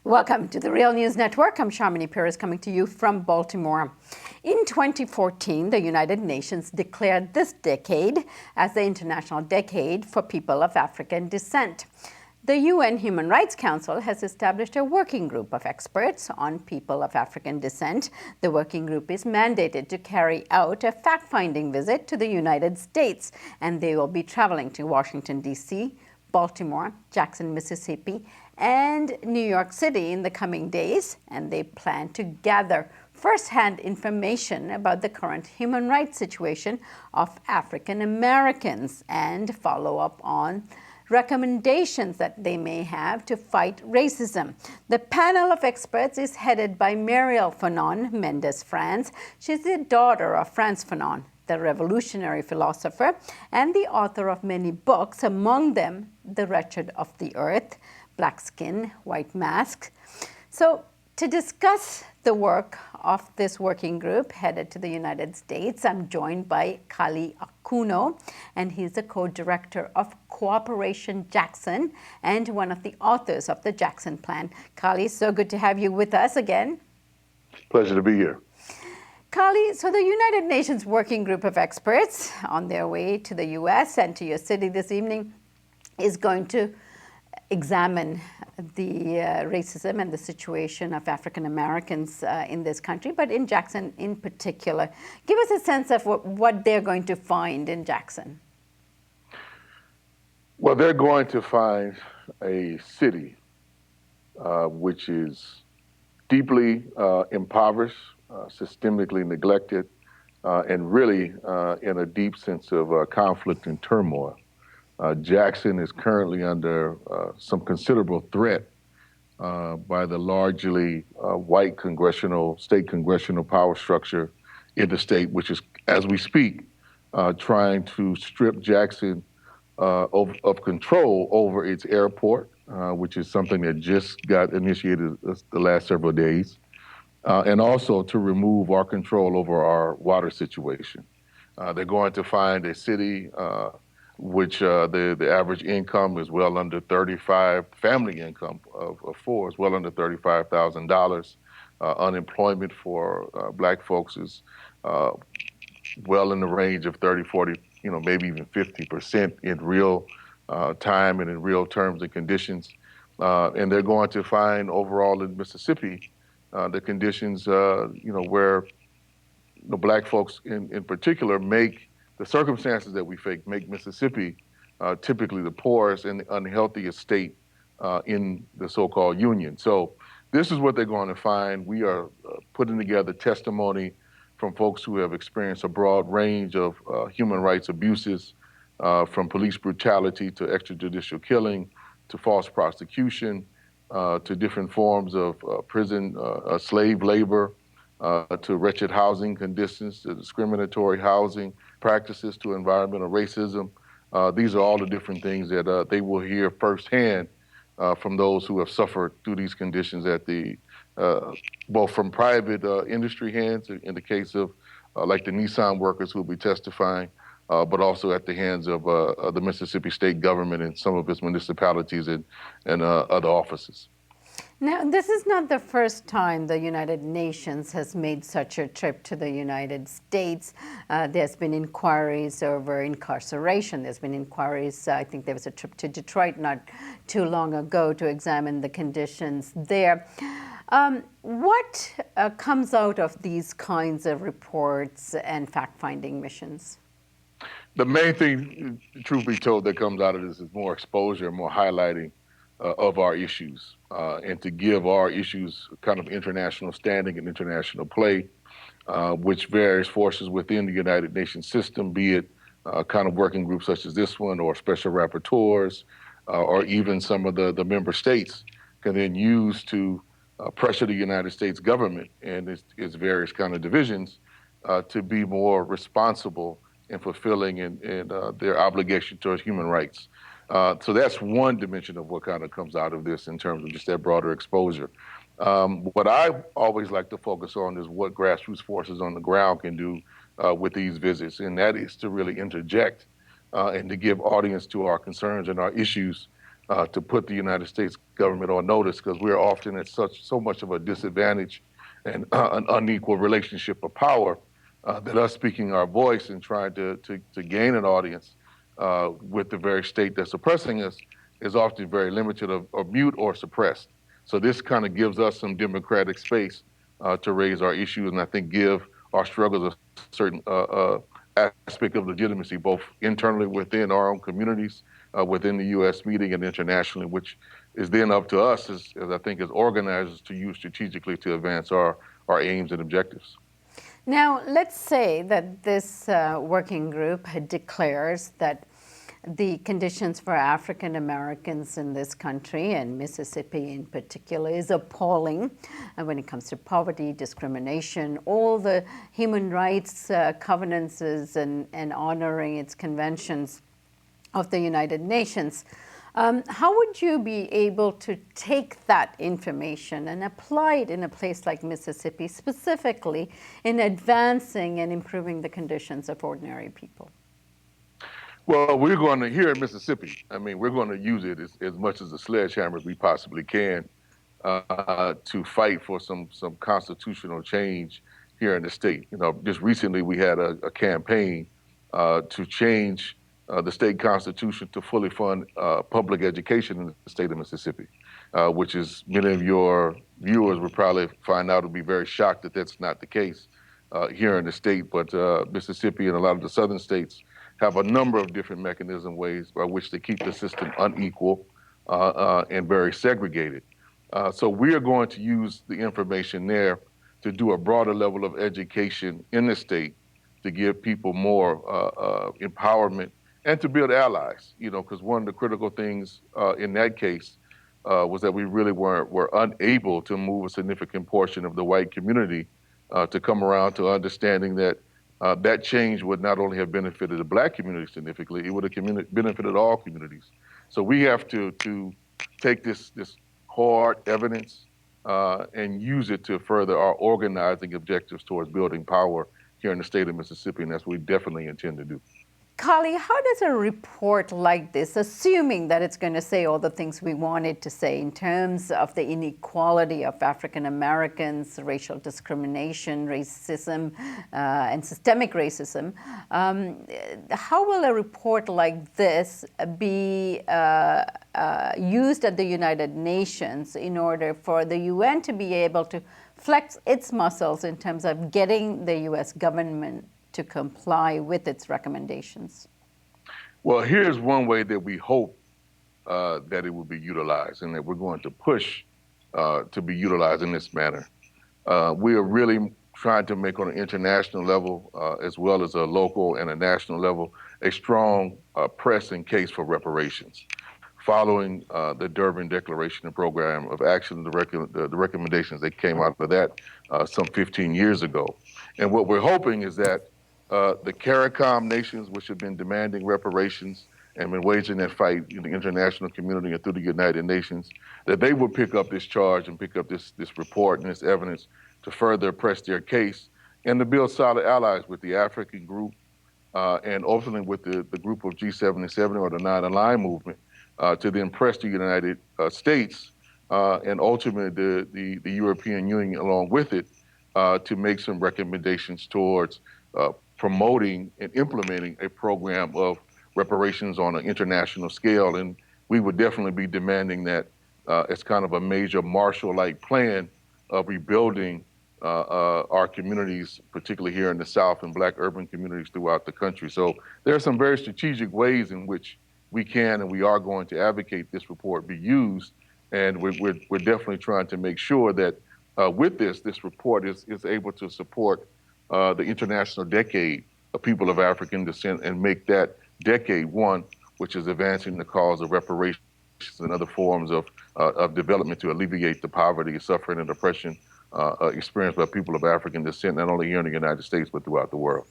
Welcome to the Real News Network. I'm Sharmini Perez coming to you from Baltimore. In 2014, the United Nations declared this decade as the International Decade for People of African Descent. The UN Human Rights Council has established a working group of experts on people of African descent. The working group is mandated to carry out a fact-finding visit to the United States, and they will be traveling to Washington, D.C., Baltimore, Jackson, Mississippi, and New York City in the coming days, and they plan to gather first-hand information about the current human rights situation of African Americans and follow up on recommendations that they may have to fight racism. The panel of experts is headed by Marielle Fanon-Mendes France. She's the daughter of Frantz Fanon, the revolutionary philosopher and the author of many books, among them The Wretched of the Earth, Black Skin, White Mask. So to discuss the work of this working group headed to the United States, I'm joined by Kali Akuno, and he's the co-director of Cooperation Jackson and one of the authors of the Jackson Plan. Kali, so good to have you with us again. Pleasure to be here. Kali, so the United Nations Working Group of Experts on their way to the U.S. and to your city this evening is going to examine the racism and the situation of African Americans in this country, but in Jackson in particular. Give us a sense of what they're going to find in Jackson. Well, they're going to find a city which is deeply impoverished, systemically neglected, and really in a deep sense of conflict and turmoil. Jackson is currently under some considerable threat by the largely white state congressional power structure in the state, which is, as we speak, trying to strip Jackson of control over its airport, which is something that just got initiated the last several days, and also to remove our control over our water situation. They're going to find a city which the average income is well under family income of four is well under $35,000. Unemployment for black folks is well in the range of 30, 40, maybe even 50% in real time and in real terms and conditions. And they're going to find overall in Mississippi the conditions, where the black folks in particular make the circumstances that we face make Mississippi typically the poorest and the unhealthiest state in the so-called union. So this is what they're going to find. We are putting together testimony from folks who have experienced a broad range of human rights abuses, from police brutality to extrajudicial killing, to false prosecution, to different forms of prison, slave labor, to wretched housing conditions, to discriminatory housing practices, to environmental racism. These are all the different things that they will hear firsthand from those who have suffered through these conditions at both from private industry hands, in the case of like the Nissan workers who will be testifying, but also at the hands of the Mississippi state government and some of its municipalities and other offices. Now, this is not the first time the United Nations has made such a trip to the United States. There's been inquiries over incarceration. There's been inquiries, I think there was a trip to Detroit not too long ago to examine the conditions there. What comes out of these kinds of reports and fact-finding missions? The main thing, truth be told, that comes out of this is more exposure, more highlighting of our issues, and to give our issues kind of international standing and international play, which various forces within the United Nations system, be it kind of working groups such as this one or special rapporteurs, or even some of the member states, can then use to pressure the United States government and its various kind of divisions to be more responsible in fulfilling and their obligation towards human rights. So that's one dimension of what kind of comes out of this in terms of just that broader exposure. What I always like to focus on is what grassroots forces on the ground can do with these visits, and that is to really interject and to give audience to our concerns and our issues to put the United States government on notice, because we're often at so much of a disadvantage and an unequal relationship of power, that us speaking our voice and trying to gain an audience with the very state that's oppressing us is often very limited or mute or suppressed. So this kind of gives us some democratic space to raise our issues, and I think give our struggles a certain aspect of legitimacy, both internally within our own communities, within the U.S. meeting, and internationally, which is then up to us, as I think, as organizers, to use strategically to advance our aims and objectives. Now, let's say that this working group declares that the conditions for African Americans in this country, and Mississippi in particular, is appalling when it comes to poverty, discrimination, all the human rights covenants and honoring its conventions of the United Nations. How would you be able to take that information and apply it in a place like Mississippi, specifically in advancing and improving the conditions of ordinary people? Well, we're going to, here in Mississippi, I mean, we're going to use it as much as a sledgehammer as we possibly can to fight for some constitutional change here in the state. You know, just recently we had a campaign to change the state constitution to fully fund public education in the state of Mississippi, which is, many of your viewers will probably find out, will be very shocked that that's not the case here in the state. But Mississippi and a lot of the southern states have a number of different mechanism ways by which they keep the system unequal and very segregated. So we are going to use the information there to do a broader level of education in the state to give people more empowerment and to build allies, you know, because one of the critical things in that case was that we really were unable to move a significant portion of the white community to come around to understanding that that change would not only have benefited the black community significantly, it would have benefited all communities. So we have to take this hard evidence and use it to further our organizing objectives towards building power here in the state of Mississippi, and that's what we definitely intend to do. Kali, how does a report like this, assuming that it's going to say all the things we want it to say in terms of the inequality of African Americans, racial discrimination, racism, and systemic racism, how will a report like this be used at the United Nations in order for the UN to be able to flex its muscles in terms of getting the U.S. government to comply with its recommendations? Well, here's one way that we hope that it will be utilized, and that we're going to push to be utilized in this manner. We are really trying to make, on an international level, as well as a local and a national level, a strong press and case for reparations. Following the Durban Declaration and Program of Action, the recommendations that came out of that some 15 years ago. And what we're hoping is that the CARICOM nations, which have been demanding reparations and been waging that fight in the international community and through the United Nations, that they will pick up this charge and pick up this report and this evidence to further press their case and to build solid allies with the African group and ultimately with the group of G77 or the Non-Aligned Movement to then press the United States and ultimately the European Union along with it to make some recommendations towards promoting and implementing a program of reparations on an international scale. And we would definitely be demanding that as kind of a major Marshall-like plan of rebuilding our communities, particularly here in the South and Black urban communities throughout the country. So there are some very strategic ways in which we can and we are going to advocate this report be used. And we're definitely trying to make sure that with this report is able to support the International Decade of People of African Descent and make that decade one, which is advancing the cause of reparations and other forms of development to alleviate the poverty, suffering, and oppression experienced by people of African descent, not only here in the United States, but throughout the world.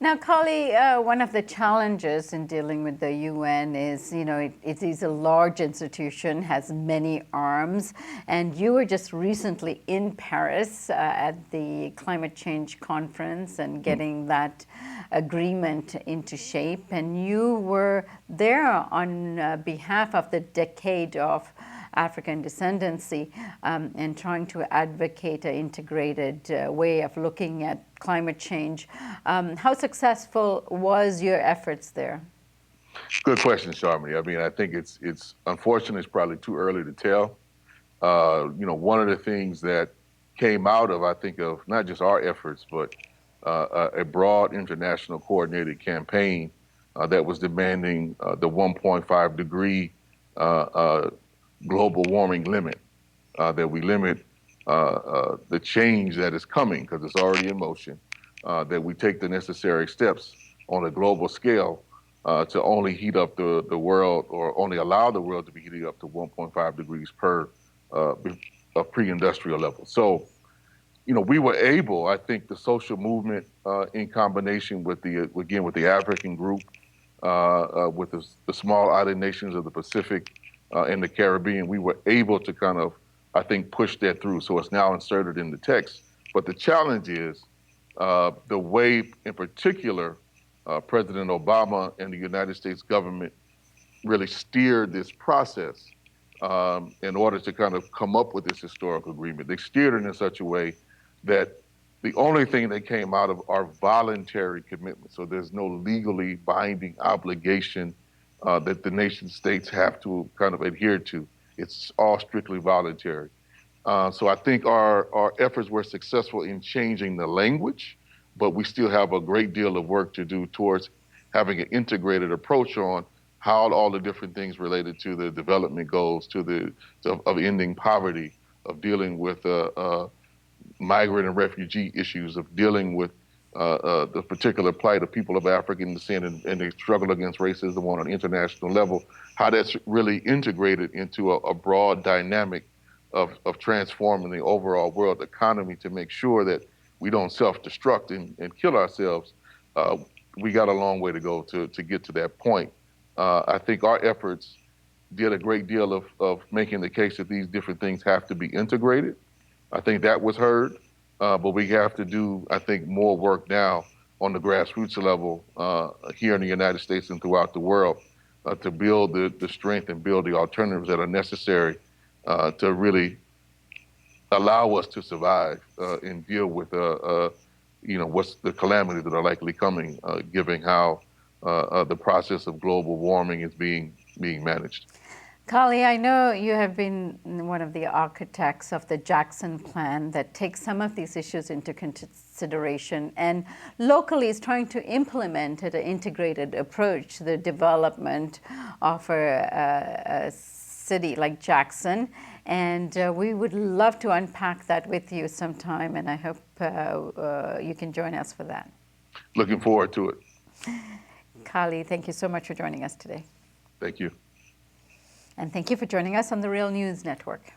Now, Kali, one of the challenges in dealing with the UN is, it is a large institution, has many arms, and you were just recently in Paris at the climate change conference and getting that agreement into shape, and you were there on behalf of the decade of African descendancy and trying to advocate an integrated way of looking at climate change. How successful was your efforts there? Good question, Sharmini. I mean, I think it's unfortunate. It's probably too early to tell. One of the things that came out of, I think, of not just our efforts, but a broad international coordinated campaign that was demanding the 1.5 degree global warming limit, that we limit the change that is coming because it's already in motion, that we take the necessary steps on a global scale to only heat up the world, or only allow the world to be heating up to 1.5 degrees per a pre-industrial level. So, we were able, I think the social movement in combination with with the African group, with the small island nations of the Pacific and the Caribbean, we were able to kind of, I think, push that through. So it's now inserted in the text. But the challenge is the way, in particular, President Obama and the United States government really steered this process in order to kind of come up with this historical agreement. They steered it in such a way that the only thing that came out of are voluntary commitments. So there's no legally binding obligation that the nation states have to kind of adhere to. It's all strictly voluntary. So I think our efforts were successful in changing the language, but we still have a great deal of work to do towards having an integrated approach on how all the different things related to the development goals, of ending poverty, of dealing with migrant and refugee issues, of dealing with the particular plight of people of African descent and the struggle against racism on an international level, how that's really integrated into a broad dynamic of transforming the overall world economy to make sure that we don't self-destruct and kill ourselves. We got a long way to go to get to that point. I think our efforts did a great deal of making the case that these different things have to be integrated. I think that was heard, but we have to do, I think, more work now on the grassroots level here in the United States and throughout the world to build the strength and build the alternatives that are necessary to really allow us to survive and deal with, what's the calamities that are likely coming, given how the process of global warming is being managed. Kali, I know you have been one of the architects of the Jackson Plan that takes some of these issues into consideration and locally is trying to implement an integrated approach to the development of a city like Jackson. And we would love to unpack that with you sometime, and I hope you can join us for that. Looking forward to it. Kali, thank you so much for joining us today. Thank you. And thank you for joining us on the Real News Network.